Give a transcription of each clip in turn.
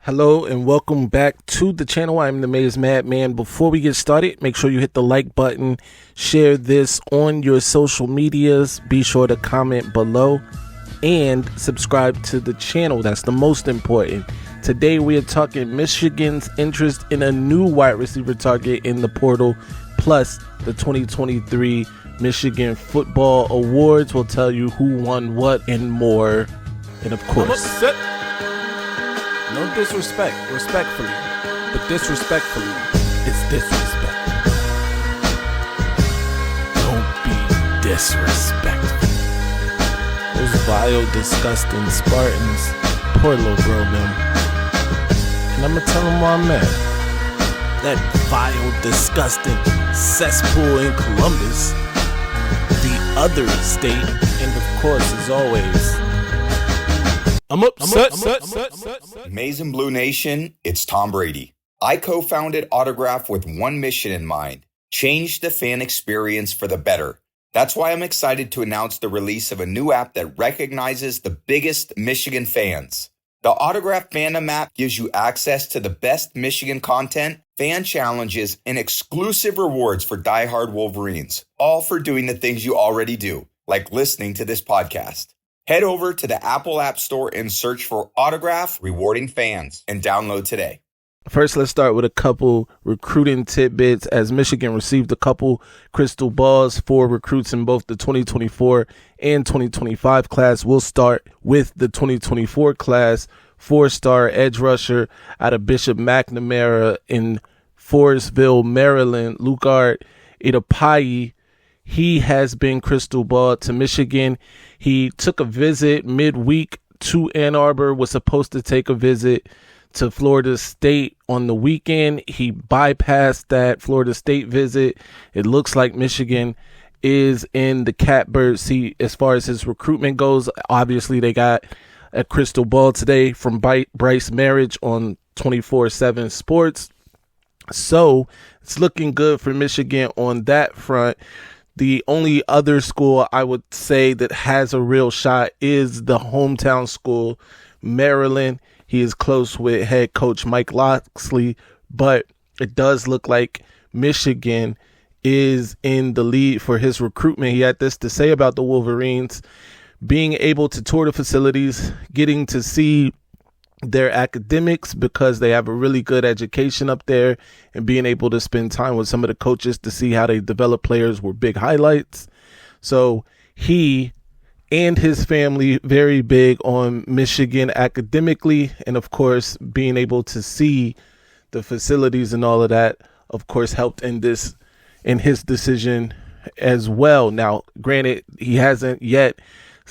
Hello and welcome back to the channel. I'm the Maize Madman. Before we get started, make sure you hit the like button, share this on your social medias, be sure to comment below, and subscribe to the channel. That's the most important. Today we are talking Michigan's interest in a new wide receiver target in the portal, plus the 2023 Michigan Football Awards. We'll tell you who won what and more. And of course, no disrespect, respectfully, but disrespectfully, it's disrespect. Don't be disrespectful. Those vile, disgusting Spartans, poor little girl, them. And I'm gonna tell them why I'm mad. That vile, disgusting cesspool in Columbus, the other state, and of course, as always, I'm upset. Maize and Blue Nation, it's Tom Brady. I co-founded Autograph with one mission in mind: change the fan experience for the better. That's why I'm excited to announce the release of a new app that recognizes the biggest Michigan fans. The Autograph Fandom app gives you access to the best Michigan content, fan challenges, and exclusive rewards for diehard Wolverines, all for doing the things you already do, like listening to this podcast. Head over to the Apple App Store and search for Autograph Rewarding Fans and download today. First, let's start with a couple recruiting tidbits, as Michigan received a couple crystal balls for recruits in both the 2024 and 2025 class. We'll start with the 2024 class. 4-star edge rusher out of Bishop McNamara in Forestville, Maryland, Lucard Itapayi. He has been crystal balled to Michigan. He took a visit midweek to Ann Arbor, was supposed to take a visit to Florida State on the weekend. He bypassed that Florida State visit. It looks like Michigan is in the catbird seat as far as his recruitment goes. Obviously, they got a crystal ball today from Bryce Marriage on 24/7 Sports. So it's looking good for Michigan on that front. The only other school I would say that has a real shot is the hometown school, Maryland. He is close with head coach Mike Locksley, but it does look like Michigan is in the lead for his recruitment. He had this to say about the Wolverines: being able to tour the facilities, getting to see their academics because they have a really good education up there, and being able to spend time with some of the coaches to see how they develop players were big highlights. So he and his family very big on Michigan academically, and of course being able to see the facilities and all of that, of course, helped in his decision as well. Now, granted, he hasn't yet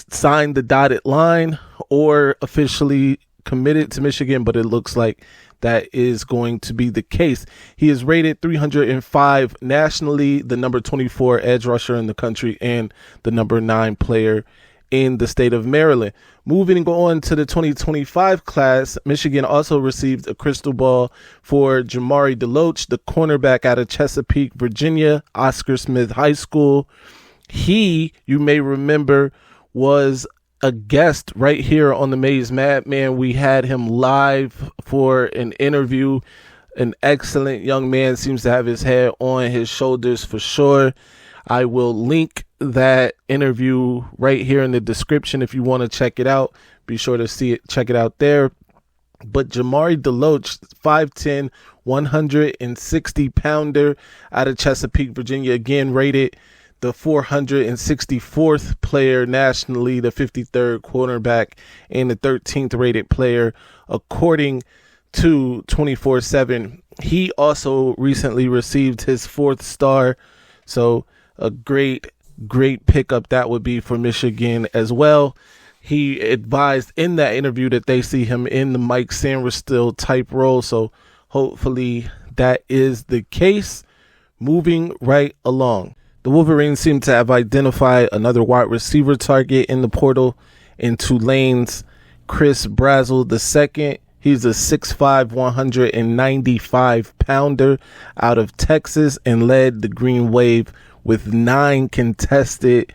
signed the dotted line or officially committed to Michigan, but it looks like that is going to be the case. He is rated 305 nationally, the number 24 edge rusher in the country, and the number 9 player in the state of Maryland. Moving on to the 2025 class, Michigan also received a crystal ball for Jamari Deo, the cornerback out of Chesapeake, Virginia, Oscar Smith High School. He, you may remember, was a guest right here on the Maize Madman. We had him live for an interview. An excellent young man, seems to have his head on his shoulders for sure. I will link that interview right here in the description if you want to check it out. Be sure to check it out there. But Jamari Deo, 5'10", 160 pounder out of Chesapeake, Virginia, again rated the 464th player nationally, the 53rd cornerback, and the 13th rated player according to 24/7. He also recently received his 4th star, so a great pickup that would be for Michigan as well. He advised in that interview that they see him in the Mike Sanders type role, so hopefully that is the case. Moving right along, the Wolverines seem to have identified another wide receiver target in the portal in Tulane's Chris Brazzle II. He's a 6'5", 195 pounder out of Texas and led the Green Wave with 9 contested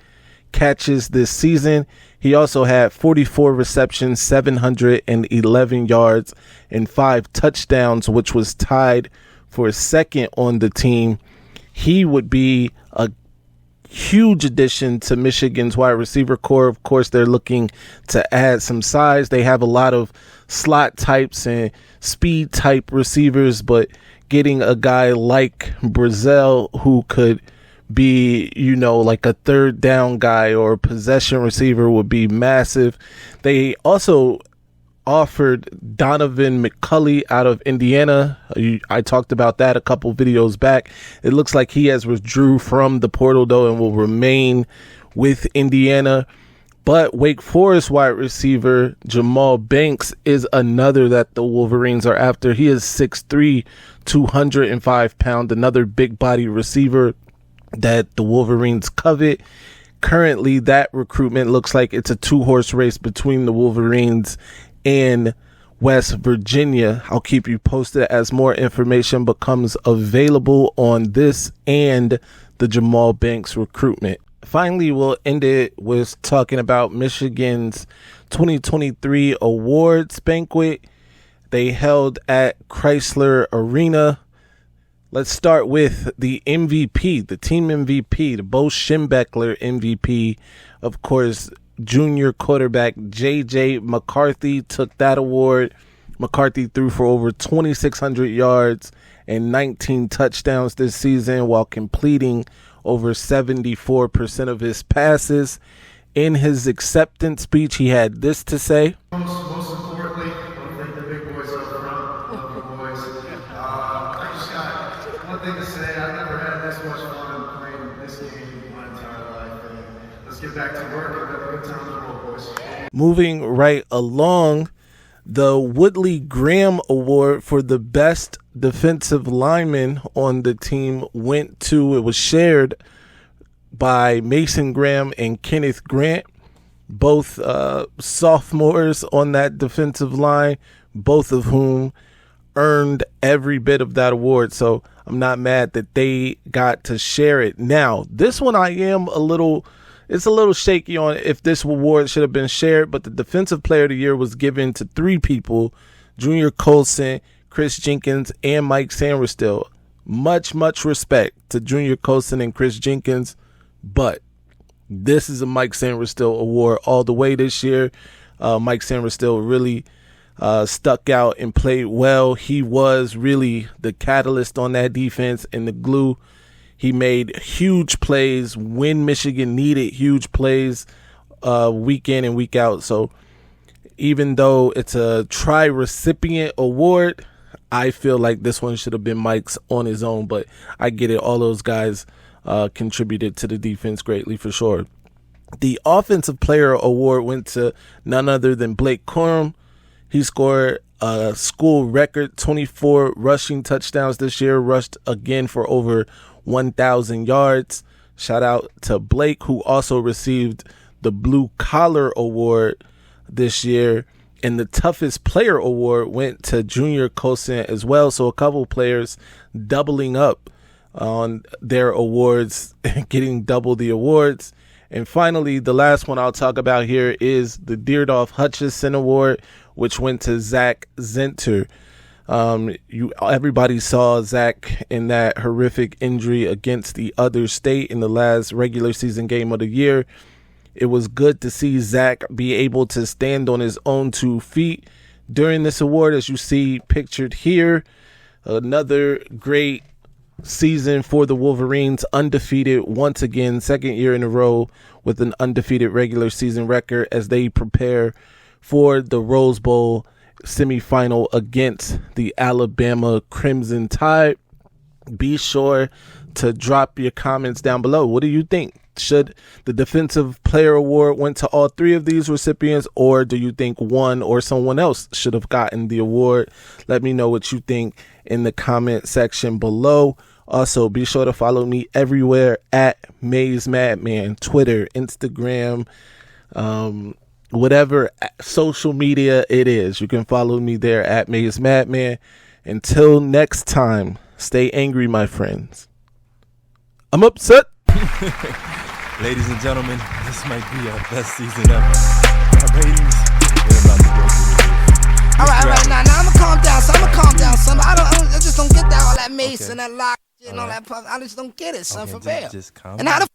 catches this season. He also had 44 receptions, 711 yards, and 5 touchdowns, which was tied for second on the team. He would be a huge addition to Michigan's wide receiver core. Of course, they're looking to add some size. They have a lot of slot types and speed type receivers, but getting a guy like Brazzle who could be, like a third down guy or a possession receiver would be massive. They also offered Donovan McCulley out of Indiana. I talked about that a couple videos back. It looks like he has withdrew from the portal though and will remain with Indiana. But Wake Forest wide receiver Jamal Banks is another that the Wolverines are after. He is 6'3", 205 pounds, another big body receiver that the Wolverines covet. Currently, that recruitment looks like it's a 2-horse race between the Wolverines and West Virginia. I'll keep you posted as more information becomes available on this and the Jamal Banks recruitment. Finally, we'll end it with talking about Michigan's 2023 awards banquet they held at Chrysler Arena. Let's start with the MVP, the team MVP, the Bo Schembechler MVP. Of course, junior quarterback J.J. McCarthy took that award. McCarthy threw for over 2,600 yards and 19 touchdowns this season while completing over 74% of his passes. In his acceptance speech, he had this to say. Most importantly, I want to thank the big boys up front. Love you boys. I just got one thing to say. I've never had this much fun playing this game in my entire life. And let's get back to work and have a good time in the world, boys. Moving right along, the Woodley Graham Award for the best defensive lineman on the team it was shared by Mason Graham and Kenneth Grant, both sophomores on that defensive line, both of whom earned every bit of that award. So I'm not mad that they got to share it. Now, this one I am it's a little shaky on if this award should have been shared, but the Defensive Player of the Year was given to 3 people: Junior Colson, Chris Jenkins, and Mike Sanderstill. Much respect to Junior Colson and Chris Jenkins, but this is a Mike Sanderstill award all the way this year. Mike Sanderstill really stuck out and played well. He was really the catalyst on that defense and the glue. He made huge plays when Michigan needed huge plays week in and week out. So even though it's a tri-recipient award, I feel like this one should have been Mike's on his own. But I get it. All those guys contributed to the defense greatly for sure. The Offensive Player Award went to none other than Blake Corum. He scored a school record 24 rushing touchdowns this year, rushed again for over 1,000 yards. Shout out to Blake, who also received the Blue Collar Award this year. And the Toughest Player Award went to Junior Colson as well. So a couple players doubling up on their awards, getting double the awards. And finally, the last one I'll talk about here is the Deardolph Hutchison Award, which went to Zach Zenter. Everybody saw Zach in that horrific injury against the other state in the last regular season game of the year. It was good to see Zach be able to stand on his own 2 feet during this award, as you see pictured here. Another great season for the Wolverines, undefeated once again, second year in a row with an undefeated regular season record as they prepare for the Rose Bowl semifinal against the Alabama Crimson Tide. Be sure to drop your comments down below. What do you think? Should the Defensive Player Award went to all 3 of these recipients, or do you think one or someone else should have gotten the award? Let me know what you think in the comment section below. Also, be sure to follow me everywhere at Maize Madman, Twitter, Instagram, whatever social media it is. You can follow me there at Maize Madman. Until next time, stay angry, my friends. I'm upset. Ladies and gentlemen, this might be our best season ever. Our ratings, they're about to go through the roof. All right, now I'ma calm down. Son. I just don't get that all that Mace and that lock and all that puff. I just don't get it, son, for real. Just calm And how the